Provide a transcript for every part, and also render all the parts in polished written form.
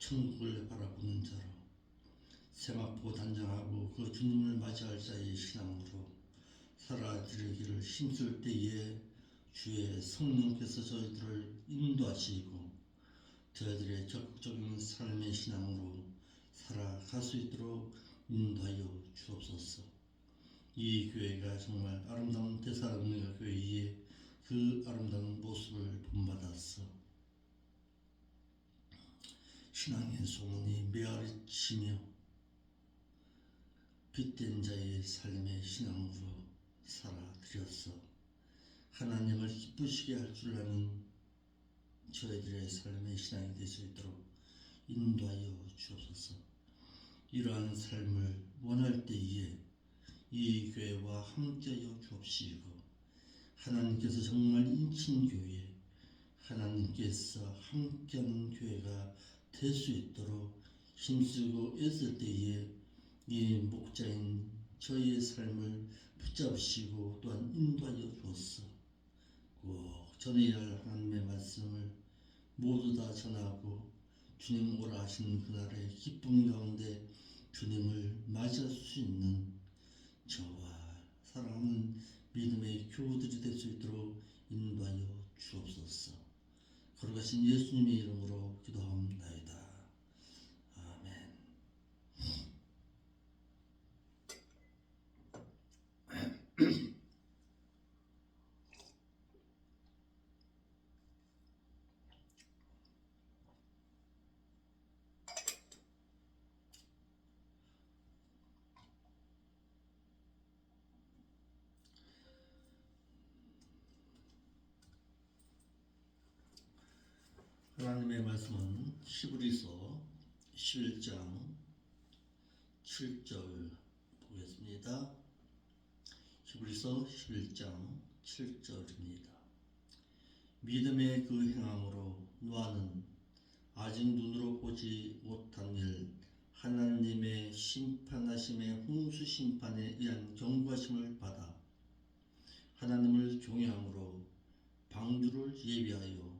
천국을 바라보는 자로 세마포 단장하고 그 주님을 맞이할 자의 신앙으로 살아드리기를 힘쓸 때에 주의 성령께서 저희들을 인도하시고 저희들의 적극적인 삶의 신앙으로 살아갈 수 있도록 인도하여 주옵소서. 이 교회가 정말 아름다운 데살로니가 교회의 그 아름다운 모습을 본받았어. 신앙의 소문이 메아리치며 빛된 자의 삶의 신앙으로 살아드렸어. 하나님을 기쁘시게 할 줄 아는 저희들의 삶의 신앙이 될 수 있도록 인도하여 주옵소서. 이러한 삶을 원할 때에 이 교회와 함께하여 주옵시고 하나님께서 정말 인친 교회, 하나님께서 함께하는 교회가 될 수 있도록 힘쓰고 애쓸 때에 이 목자인 저희의 삶을 붙잡으시고 또한 인도하여 주옵소서. 꼭 전해야 할 하나님의 말씀을 모두 다 전하고 주님 오라 하신 그날의 기쁨 가운데 주님을 맞이할 수 있는 저와 사랑하는 믿음의 교우들이 될 수 있도록 인도하여 주옵소서. 거룩하신 예수님의 이름으로 기도합나이다. 아멘. 하나님의 말씀은 히브리서 11장 7절 보겠습니다. 히브리서 11장 7절입니다. 믿음의 그 행함으로 노아는 아직 눈으로 보지 못한 일 하나님의 심판하심의 홍수 심판에 의한 경고하심을 받아 하나님을 경외함으로 방주를 예비하여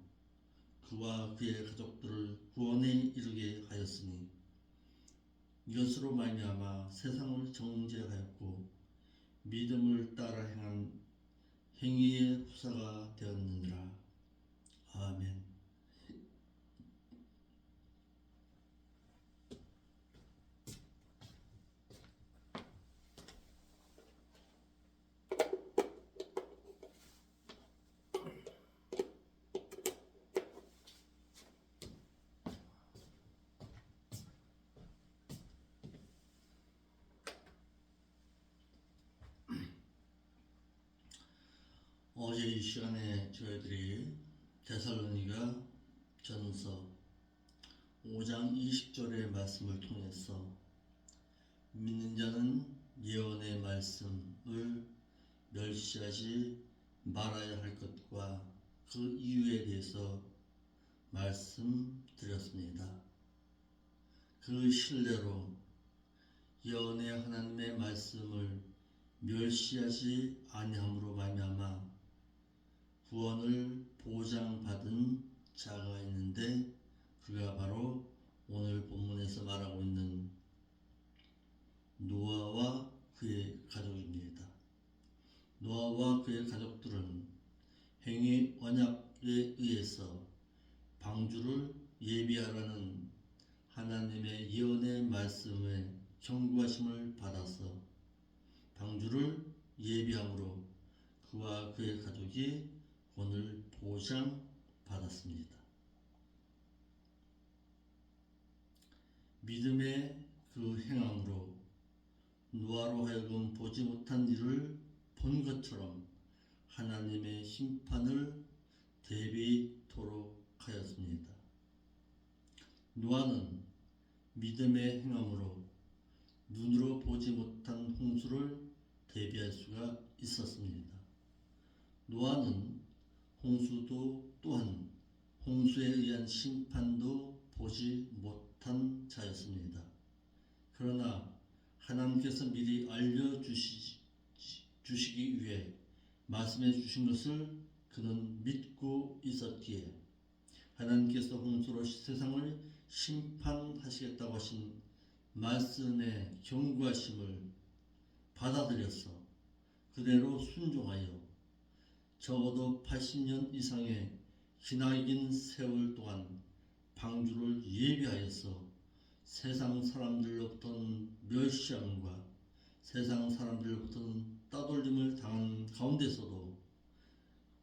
그와 그의 가족들을 구원에 이르게 하였으니 이것으로 말미암아 세상을 정죄하였고 믿음을 따라 행한 행위의 후사가 되었느니라. 아멘. 어제 이 시간에 저희들이 데살로니가 전서 5장 20절의 말씀을 통해서 믿는 자는 예언의 말씀을 멸시하지 말아야 할 것과 그 이유에 대해서 말씀드렸습니다. 그 신뢰로 예언의 하나님의 말씀을 멸시하지 아니함으로 말미암아 구원을 보장받은 자가 있는데 그가 바로 오늘 본문에서 말하고 있는 노아와 그의 가족입니다. 노아와 그의 가족들은 행위 언약에 의해서 방주를 예비하라는 하나님의 예언의 말씀에 경고하심을 받아서 방주를 예비함으로 그와 그의 가족이 오늘 보장받았습니다. 믿음의 그 행함으로 노아로 하여금 보지 못한 일을 본 것처럼 하나님의 심판을 대비토록 하였습니다. 노아는 믿음의 행함으로 눈으로 보지 못한 홍수를 대비할 수가 있었습니다. 노아는 홍수도 또한 홍수에 의한 심판도 보지 못한 자였습니다. 그러나 하나님께서 미리 알려주시기 위해 말씀해 주신 것을 그는 믿고 있었기에 하나님께서 홍수로 세상을 심판하시겠다고 하신 말씀의 경고하심을 받아들여서 그대로 순종하여 적어도 80년 이상의 기나긴 세월 동안 방주를 예비하여서 세상 사람들로부터는 멸시함과 세상 사람들로부터는 따돌림을 당한 가운데서도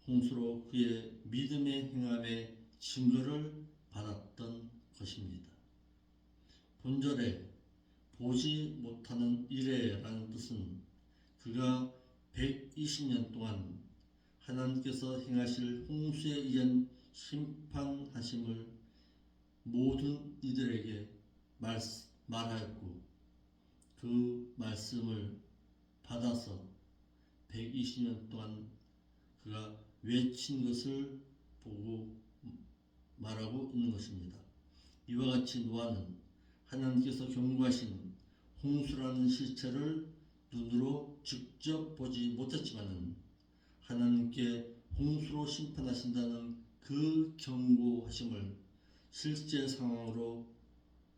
홍수로 그의 믿음의 행함의 증거를 받았던 것입니다. 본절에 보지 못하는 이래라는 뜻은 그가 120년 동안 하나님께서 행하실 홍수에 의한 심판하심을 모든 이들에게 말하였고 그 말씀을 받아서 120년 동안 그가 외친 것을 보고 말하고 있는 것입니다. 이와 같이 노아는 하나님께서 경고하신 홍수라는 실체를 눈으로 직접 보지 못했지만 하나님께 홍수로 심판하신다는 그 경고하심을 실제 상황으로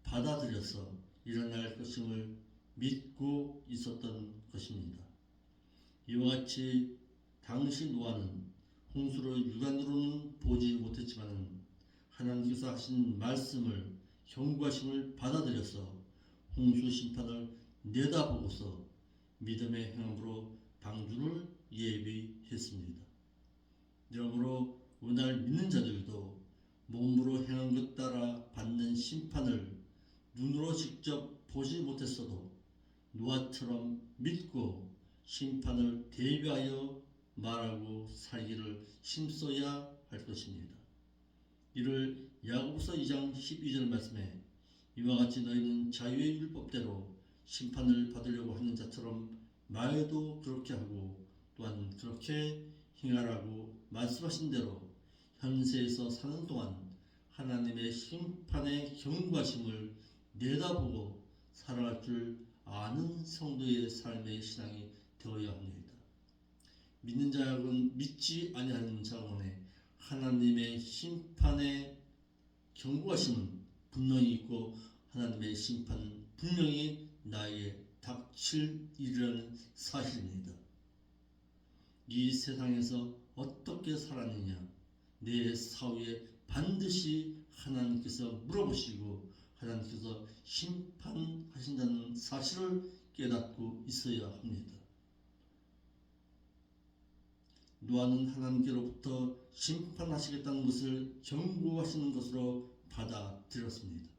받아들여서 일어날 것임을 믿고 있었던 것입니다. 이와 같이 당시 노아는 홍수를 육안으로는 보지 못했지만 하나님께서 하신 말씀을 경고하심을 받아들여서 홍수 심판을 내다보고서 믿음의 행함으로 방주를 예비했습니다. 여러분으로 오늘 믿는 자들도 몸으로 행한 것 따라 받는 심판을 눈으로 직접 보지 못했어도 노아처럼 믿고 심판을 대비하여 말하고 살기를 힘써야 할 것입니다. 이를 야고보서 2장 12절 말씀에 이와 같이 너희는 자유의 율법대로 심판을 받으려고 하는 자처럼 말도 그렇게 하고 또한 그렇게 행하라고 말씀하신 대로 현세에서 사는 동안 하나님의 심판의 경고하심을 내다보고 살아갈 줄 아는 성도의 삶의 신앙이 되어야 합니다. 믿는 자는 믿지 아니하는 자원에 하나님의 심판의 경고하심은 분명히 있고 하나님의 심판은 분명히 나에게 닥칠 일이라는 사실입니다. 이 세상에서 어떻게 살았느냐 내 사후에 반드시 하나님께서 물어보시고 하나님께서 심판하신다는 사실을 깨닫고 있어야 합니다. 노아는 하나님께로부터 심판하시겠다는 것을 경고하시는 것으로 받아들였습니다.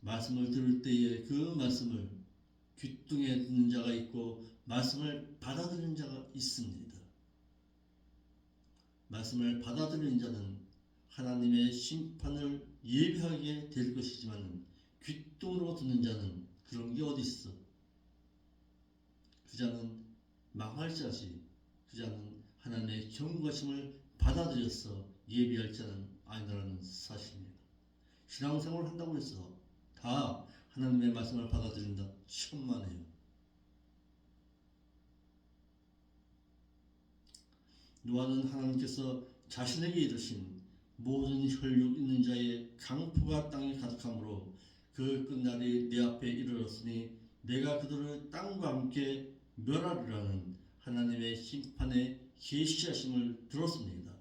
말씀을 들을 때에 그 말씀을 귀뚱에 듣는 자가 있고 말씀을 받아들이는 자가 있습니다. 말씀을 받아들이는 자는 하나님의 심판을 예비하게 될 것이지만 귀뚱으로 듣는 자는 그런 게 어디 있어? 그 자는 망할 자지 그 자는 하나님의 경고하심을 받아들여서 예비할 자는 아니라는 사실입니다. 신앙생활을 한다고 해서 다 하나님의 말씀을 받아들인다? 천만에요. 노아는 하나님께서 자신에게 이르신 모든 혈육 있는 자의 강포가 땅에 가득하므로 그 끝날이 내 앞에 이르렀으니 내가 그들을 땅과 함께 멸하리라는 하나님의 심판의 계시하심을 들었습니다.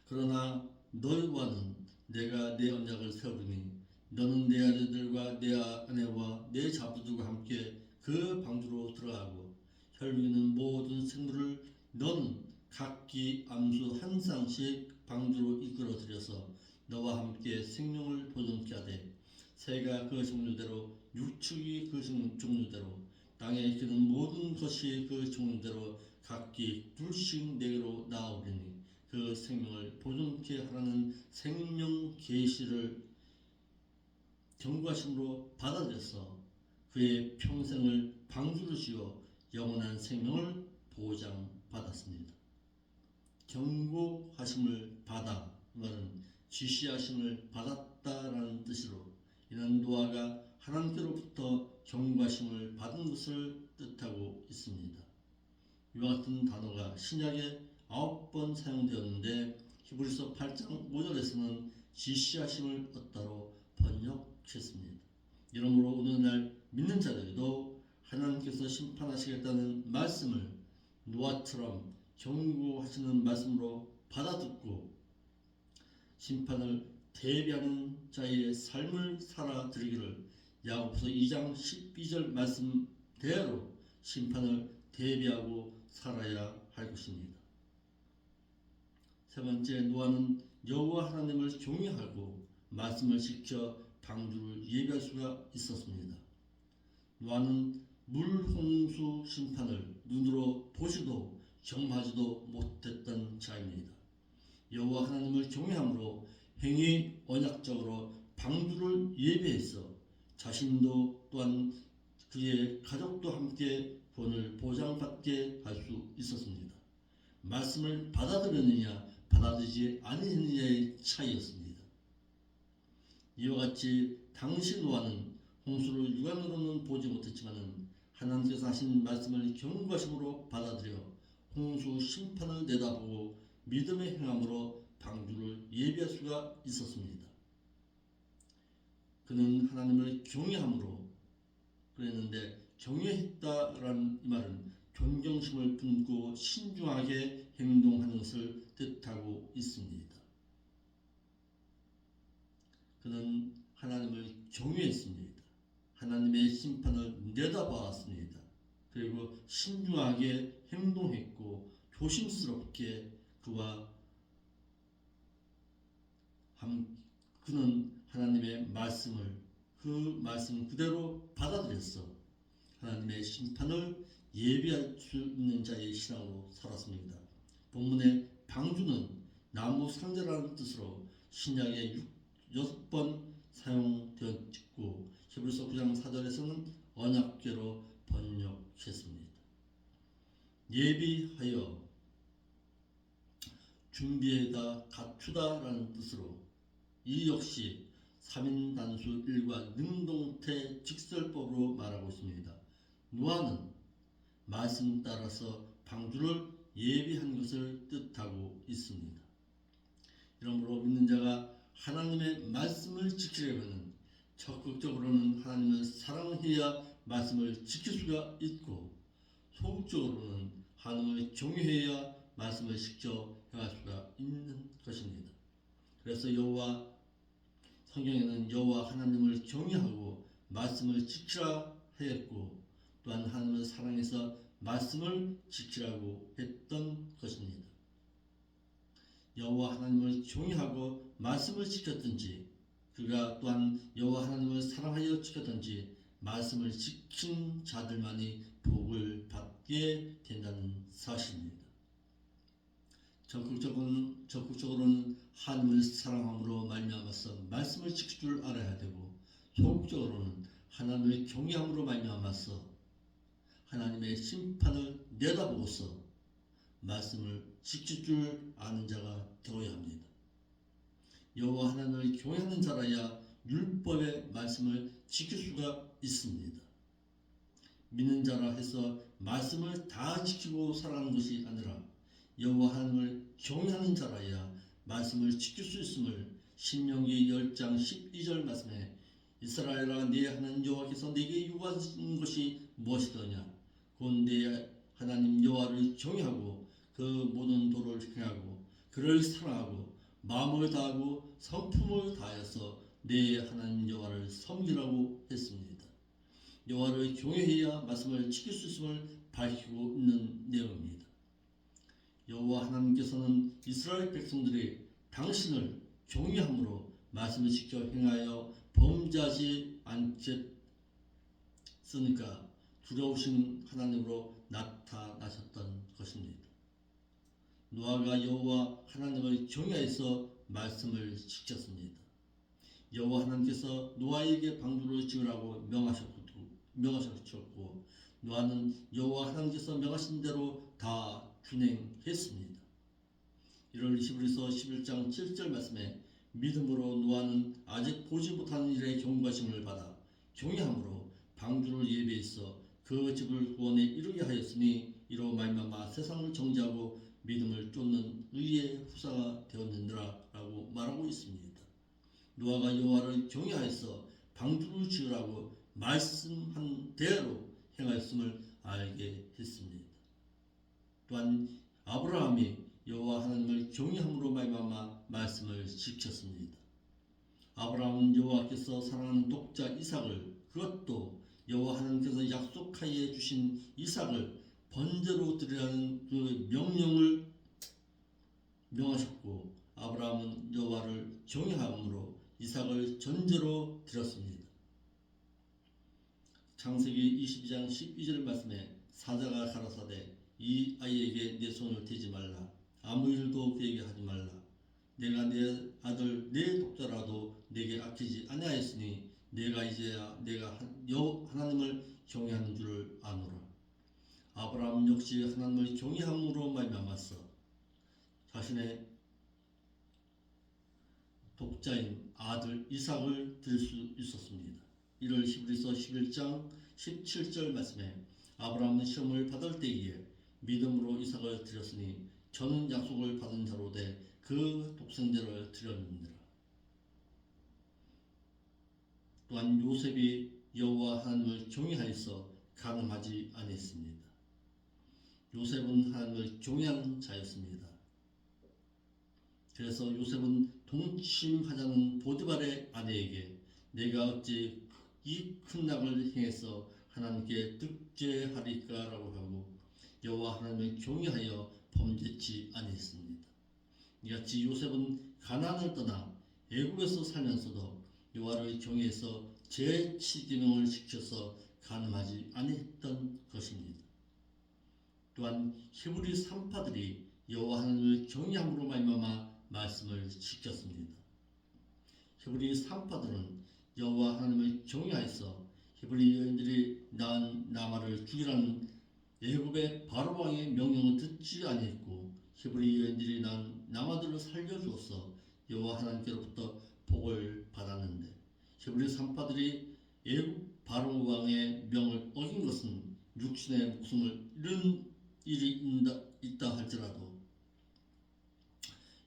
그러나 너희와는 내가 내 언약을 세우리니 너는 내 아들들과 내 아내와 내 자부들과 함께 그 방주로 들어가고 혈육 있는 모든 생물을 너는 각기 암수 한 쌍씩 방주로 이끌어 들여서 너와 함께 생명을 보존케 하되 새가 그 종류대로 육축이 그 종류대로 땅에 기는 모든 것이 그 종류대로 각기 둘씩 내게로 나아오리니 그 생명을 보존케 하라는 생명 계시를 경고하심으로 받아들여서 그의 평생을 방주로 지어 영원한 생명을 보장받았습니다. 경고하심을 받아 말은 지시하심을 받았다라는 뜻으로 이는 노아가 하나님께로부터 경고하심을 받은 것을 뜻하고 있습니다. 이와 같은 단어가 신약에 9번 사용되었는데 히브리서 8장 5절에서는 지시하심을 얻다로 번역했습니다. 이러므로 오늘날 믿는 자들도 하나님께서 심판하시겠다는 말씀을 노아처럼 경고하시는 말씀으로 받아듣고 심판을 대비하는 자의 삶을 살아드리기를 야고보서 2장 12절 말씀대로 심판을 대비하고 살아야 할 것입니다. 세 번째, 노아는 여호와 하나님을 경외하고 말씀을 지켜 방주를 예비할 수가 있었습니다. 노아는 물홍수 심판을 눈으로 보지도 경험하지도 못했던 자입니다. 여호와 하나님을 경외함으로 행위 언약적으로 방주를 예비해서 자신도 또한 그의 가족도 함께 구원을 보장받게 할 수 있었습니다. 말씀을 받아들였느냐 받아들이지 아니느냐의 차이였습니다. 이와 같이 당시 노아는 홍수를 육안으로는 보지 못했지만 하나님께서 하신 말씀을 경고하심으로 받아들여 홍수 심판을 내다보고 믿음의 행함으로 방주를 예비할 수가 있었습니다. 그는 하나님을 경외함으로 그랬는데, 경외했다라는 이 말은 존경심을 품고 신중하게 행동하는 것을 뜻하고 있습니다. 그는 하나님을 경외했습니다. 하나님의 심판을 내다보았습니다. 그리고 신중하게 행동했고 조심스럽게 그는 하나님의 말씀을 그 말씀 그대로 받아들였어 하나님의 심판을 예비할 수 있는 자의 신앙으로 살았습니다. 본문의 방주는 나무 상자라는 뜻으로 신약에 6번 사용되었고 히브리서 9장 4절에서는 언약궤로 번역했습니다. 예비하여 준비하다 갖추다라는 뜻으로 이 역시 3인 단수 일과 능동태 직설법으로 말하고 있습니다. 노아는 말씀 따라서 방주를 예비한 것을 뜻하고 있습니다. 이러므로 믿는 자가 하나님의 말씀을 지키려면 적극적으로는 하나님을 사랑해야 말씀을 지킬 수가 있고 소극적으로는 하나님을 경외해야 말씀을 지켜 행할 수가 있는 것입니다. 그래서 성경에는 여호와 하나님을 경외하고 말씀을 지키라 하였고 또한 하나님을 사랑해서 말씀을 지키라고 했던 것입니다. 여호와 하나님을 경외하고 말씀을 지켰든지 그가 또한 여호와 하나님을 사랑하여 지켰든지 말씀을 지킨 자들만이 복을 받게 된다는 사실입니다. 적극적으로는 하나님을 사랑함으로 말미암아서 말씀을 지킬 줄 알아야 되고 소극적으로는 하나님을 경외함으로 말미암아서 하나님의 심판을 내다보고서 말씀을 지킬 줄 아는 자가 되어야 합니다. 여호와 하나님을 경외하는 자라야 율법의 말씀을 지킬 수가 있습니다. 믿는 자라 해서 말씀을 다 지키고 살아가는 것이 아니라 여호와 하나님을 경외하는 자라야 말씀을 지킬 수 있음을 신명기 10장 12절 말씀에 이스라엘아 네 하나님 여호와께서 네게 요구하신 것이 무엇이더냐 곧 네 하나님 여호와를 경외하고 그 모든 도를 행하고 그를 사랑하고 마음을 다하고 성품을 다하여서 네 하나님 여호와를 섬기라고 했습니다. 여호와를 경외해야 말씀을 지킬 수 있음을 밝히고 있는 내용입니다. 여호와 하나님께서는 이스라엘 백성들이 당신을 경외함으로 말씀을 지켜 행하여 범죄하지 않겠으니까 두려우신 하나님으로 나타나셨던 것입니다. 노아가 여호와 하나님을 경외해서 말씀을 지켰습니다. 여호와 하나님께서 노아에게 방주를 지으라고 명하셨고 노아는 여호와 하나님께서 명하신 대로 다 준행했습니다. 이를 히브리서 11장 7절 말씀에 믿음으로 노아는 아직 보지 못하는 일에 경고하심을 받아 경외함으로 방주를 예비해서 그 집을 구원에 이르게 하였으니 이로 말미암아 세상을 정죄하고 믿음을 쫓는 의의 후사가 되었느니라라고 말하고 있습니다. 노아가 여호와를 경외하여서 방주를 지으라고 말씀한 대로 행하였음을 알게 했습니다. 또한 아브라함이 여호와 하나님을 경외함으로 말미암아 말씀을 지켰습니다. 아브라함은 여호와께서 사랑하는 독자 이삭을, 그것도 여호와 하나님께서 약속하여 주신 이삭을 번제로 드리라는 그 명령을 명하셨고, 아브라함은 여호와를 경외함으로 이삭을 전제로 드렸습니다. 창세기 22장 12절 말씀에 사자가 가라사대 이 아이에게 내 손을 대지 말라, 아무 일도 그에게 하지 말라. 내가 내 아들 내 독자라도 내게 아끼지 아니하였으니 내가 이제야 내가 하나님을 경외하는 줄을 아노라. 아브라함 역시 하나님을 경외함으로 말미암아서 자신의 독자인 아들 이삭을 드릴 수 있었습니다. 이를 히브리서 11장 17절 말씀에 아브라함은 시험을 받을 때에 믿음으로 이삭을 드렸으니 저는 약속을 받은 자로 돼 그 독생자를 드렸느니라. 또한 요셉이 여호와 하나님을 경외하여서 간음하지 아니했습니다. 요셉은 하나님을 경외하는 자였습니다. 그래서 요셉은 동침하자는 보디발의 아내에게 내가 어찌 이 큰 낙을 행해서 하나님께 득죄하리까라고 하고 여호와 하나님을 경외하여 범죄치 아니했습니다. 이같이 요셉은 가나안을 떠나 애굽에서 살면서도 여호와를 경외해서 제7계명을 지켜서 간음하지 아니했던 것입니다. 또한 히브리 산파들이 여호와 하나님을 경외함으로 말미암아 말씀을 지켰습니다. 히브리 산파들은 여호와 하나님을 경외하여서 히브리 여인들이 낳은 나마를 죽이라는 애굽의 바로 왕의 명령을 듣지 아니했고 히브리 여인들이 낳은 나마들을 살려주어서 여호와 하나님께로부터 복을 받았는데, 히브리 산파들이 애굽 바로 왕의 명을 어긴 것은 육신의 목숨을 잃은 일이 있다 할지라도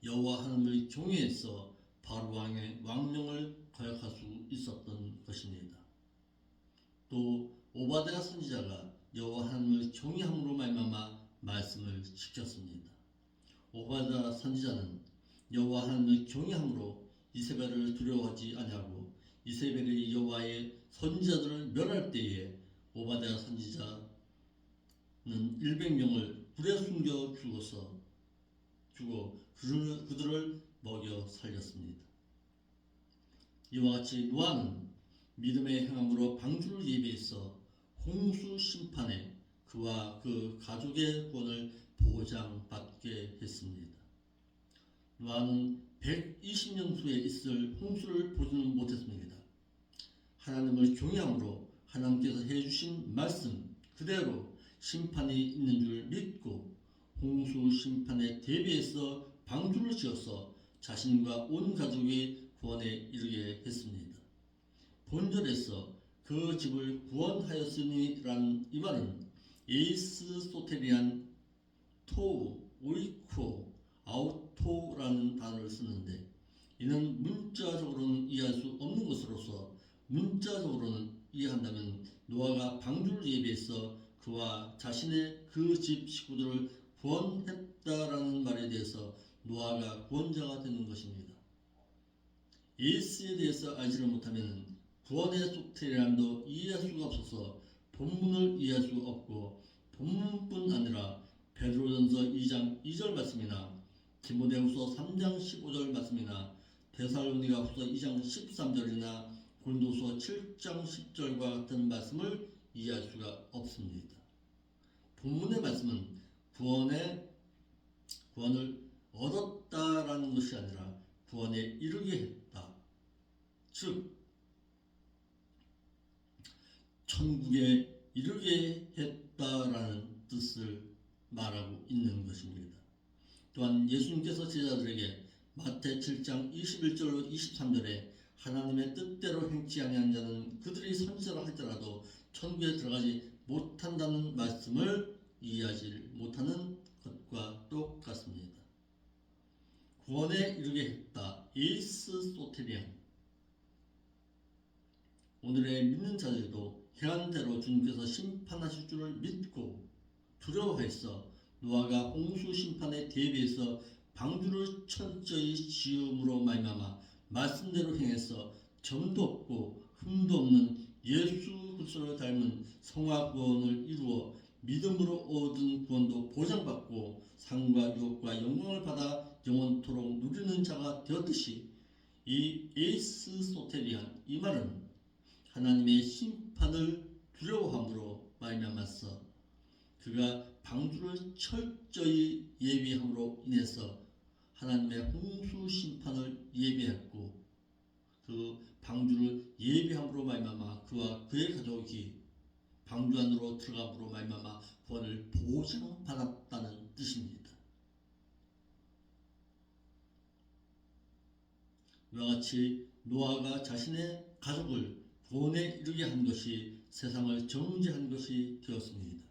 여호와 하나님을 경외해서 바로 왕의 왕명을 거역할 수 있었던 것입니다. 또 오바댜 선지자가 여호와 하나님을 경외함으로 말미암아 말씀을 지켰습니다. 오바댜 선지자는 여호와 하나님을 경외함으로 이세벨을 두려워하지 아니하고 이세벨이 여호와의 선지자들을 멸할 때에 오바댜 선지자는 100명을 불에 숨겨 주고 그들을 먹여 살렸습니다. 이와 같이 노아는 믿음의 행함으로 방주를 예비해서 홍수 심판에 그와 그 가족의 구원을 보장받게 했습니다. 노아는 120년 후에 있을 홍수를 보지는 못했습니다. 하나님을 경외함으로 하나님께서 해주신 말씀 그대로 심판이 있는 줄 믿고 홍수 심판에 대비해서 방주를 지어서 자신과 온 가족이 구원에 이르게 했습니다. 본절에서 그 집을 구원하였으니라는 이 말은 에이스소테리안 토우, 오이코, 아우토라는 단어를 쓰는데, 이는 문자적으로는 이해할 수 없는 것으로서 문자적으로는 이해한다면 노아가 방주를 예비해서 그와 자신의 그 집 식구들을 구원했다라는 말에 대해서 노아가 구원자가 되는 것입니다. 예수에 대해서 알지를 못하면 구원의 소테리안도 이해할 수가 없어서 본문을 이해할 수 없고, 본문뿐 아니라 베드로전서 2장 2절 말씀이나 디모데후서 3장 15절 말씀이나 데살로니가 후서 2장 13절이나 고린도서 7장 10절과 같은 말씀을 이해할 수가 없습니다. 본문의 말씀은 구원을 얻었다라는 것이 아니라 구원에 이르게 했다. 즉 천국에 이르게 했다라는 뜻을 말하고 있는 것입니다. 또한 예수님께서 제자들에게 마태 7장 21절로 23절에 하나님의 뜻대로 행치 아니한 자는 그들이 선지자라 할지라도 천국에 들어가지 못한다는 말씀을 이해하지 못하는 것과 똑같습니다. 구원에 이르게 했다. 에이스 소테리안. 오늘의 믿는 자들도 행한 대로 주님께서 심판하실 줄을 믿고 두려워했어 노아가 홍수 심판에 대비해서 방주를 철저히 지음으로 말미암아 말씀대로 행해서 점도 없고 흠도 없는 예수 그리스도를 닮은 성화 구원을 이루어 믿음으로 얻은 구원도 보장받고 상과 유업과 영광을 받아 영원토록 누리는 자가 되었듯이 이 에이스 소테리안 이 말은 하나님의 심판을 두려워함으로 말미암았어 그가 방주를 철저히 예비함으로 인해서 하나님의 홍수 심판을 예비했고 그 방주를 예비함으로 말미암아 그와 그의 가족이 방주 안으로 들어감으로 말미암아 구원을 보장받았다는 뜻입니다. 이와 같이 노아가 자신의 가족을 구원에 이르게 한 것이 세상을 정죄한 것이 되었습니다.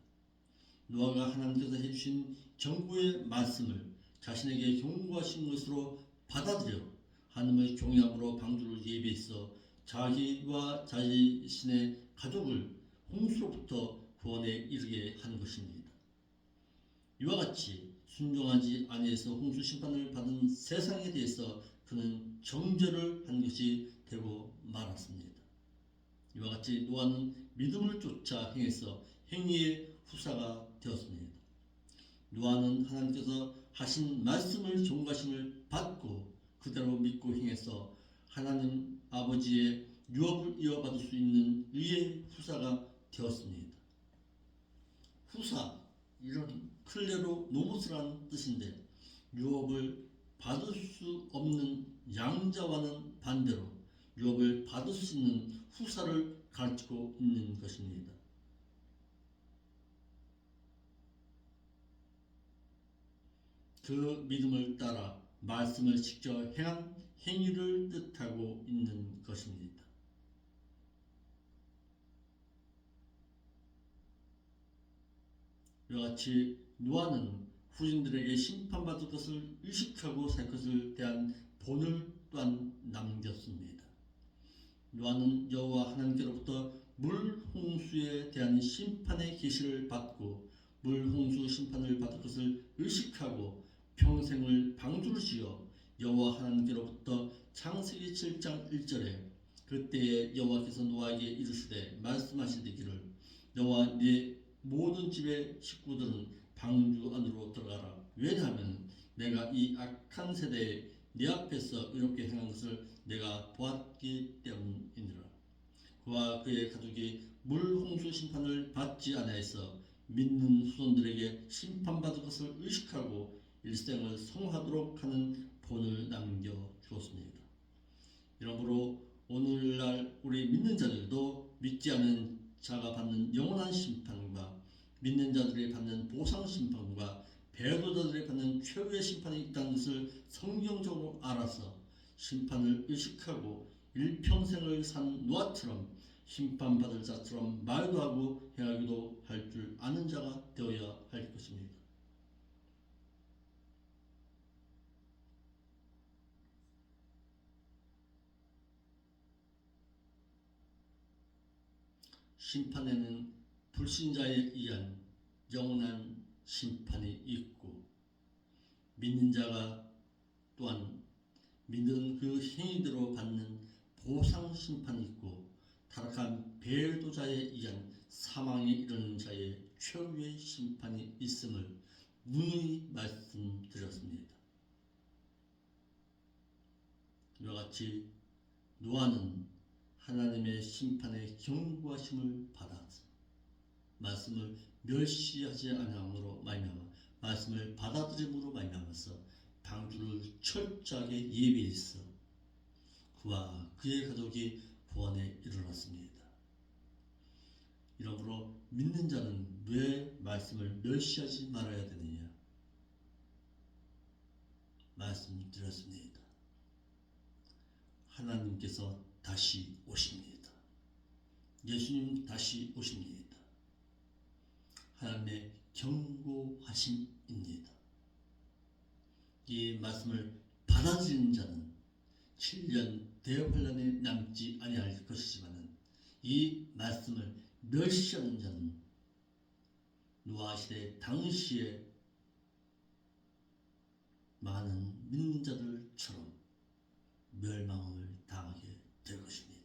노아가 하나님께서 해주신 경고의 말씀을 자신에게 경고하신 것으로 받아들여 하나님의 경외함으로 방주를 예비했어 자기와 자신의 가족을 홍수로부터 구원에 이르게 한 것입니다. 이와 같이 순종하지 아니해서 홍수 심판을 받은 세상에 대해서 그는 정죄를 한 것이 되고 말았습니다. 이와 같이 노아는 믿음을 쫓아 행해서 행위의 후사가 되었습니다. 노아는 하나님께서 하신 말씀을 경고하심을 받고 그대로 믿고 행해서 하나님 아버지의 유업을 이어받을 수 있는 의의 후사가 되었습니다. 후사, 이런 클레로 노무스라는 뜻인데 유업을 받을 수 없는 양자와는 반대로 유업을 받을 수 있는 후사를 가르치고 있는 것입니다. 그 믿음을 따라 말씀을 지켜 행한 행위를 뜻하고 있는 것입니다. 이와 같이 노아는 후손들에게 심판받을 것을 의식하고 살 것을 대한 본을 또한 남겼습니다. 노아는 여호와 하나님께로부터 물홍수에 대한 심판의 계시를 받고 물홍수 심판을 받을 것을 의식하고 평생을 방주를 지어 여호와 하나님께로부터 창세기 7장 1절에 그때에 여호와께서 노아에게 이르시되 말씀하시기를 너와 네 모든 집의 식구들은 방주 안으로 들어가라. 왜냐하면 내가 이 악한 세대에 네 앞에서 의롭게 행한 것을 내가 보았기 때문이니라. 그와 그의 가족이 물홍수 심판을 받지 아니하여서 믿는 후손들에게 심판받을 것을 의식하고 일생을 성하도록 하는 본을 남겨주었습니다. 이러므로 오늘날 우리 믿는 자들도 믿지 않은 자가 받는 영원한 심판과 믿는 자들이 받는 보상 심판과 배도자들이 받는 최후의 심판이 있다는 것을 성경적으로 알아서 심판을 의식하고 일평생을 산 노아처럼 심판받을 자처럼 말도 하고 행하기도 할 줄 아는 자가 되어야 할 것입니다. 심판에는 불신자에 의한 영원한 심판이 있고 믿는 자가 또한 믿는 그 행위대로 받는 보상 심판이 있고 타락한 배도자에 의한 사망에 이르는 자의 최후의 심판이 있음을 누누이 말씀드렸습니다. 이와 같이 노아는 하나님의 심판에 경고하심을 받아서 말씀을 멸시하지 아니함으로 말미암아 말씀을 받아들임으로 말미암아서 방주를 철저하게 예비했어 그와 그의 가족이 구원에 이르렀습니다. 이러므로 믿는 자는 왜 말씀을 멸시하지 말아야 되느냐 말씀드렸습니다. 하나님께서 다시 오십니다. 예수님 다시 오십니다. 하나님의 경고하심입니다. 이 말씀을 받아들이는 자는 7년 대환란에 남지 아니할 것이지만은 이 말씀을 멸시하는 자는 노아 시대 당시에 많은 믿는 자들처럼 멸망을 당하게 될 것입니다.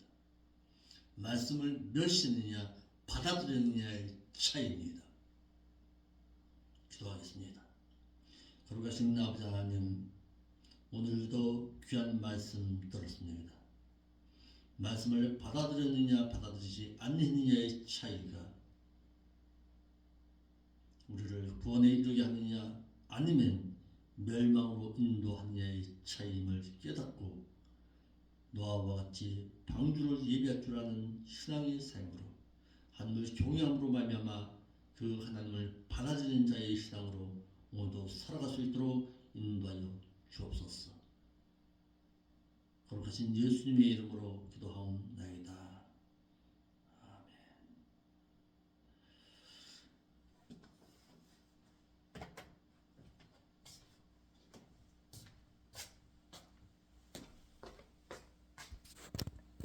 말씀을 멸시하느냐 받아들이느냐의 차이입니다. 기도하겠습니다. 거룩하신 아버지 하나님, 오늘도 귀한 말씀 들었습니다. 말씀을 받아들였느냐 받아들이지 않느냐의 차이가 우리를 구원에 이르게 하느냐 아니면 멸망으로 인도하느냐의 차이임을 깨닫고 노아와 같이 방주를 예비할 줄 아는 신앙의 삶으로 하나님을 경외함으로 말미암아 그 하나님을 받아들이는 자의 신앙으로 오늘도 살아갈 수 있도록 인도하여 주옵소서. 거룩하신 예수님의 이름으로 기도하옵나이다.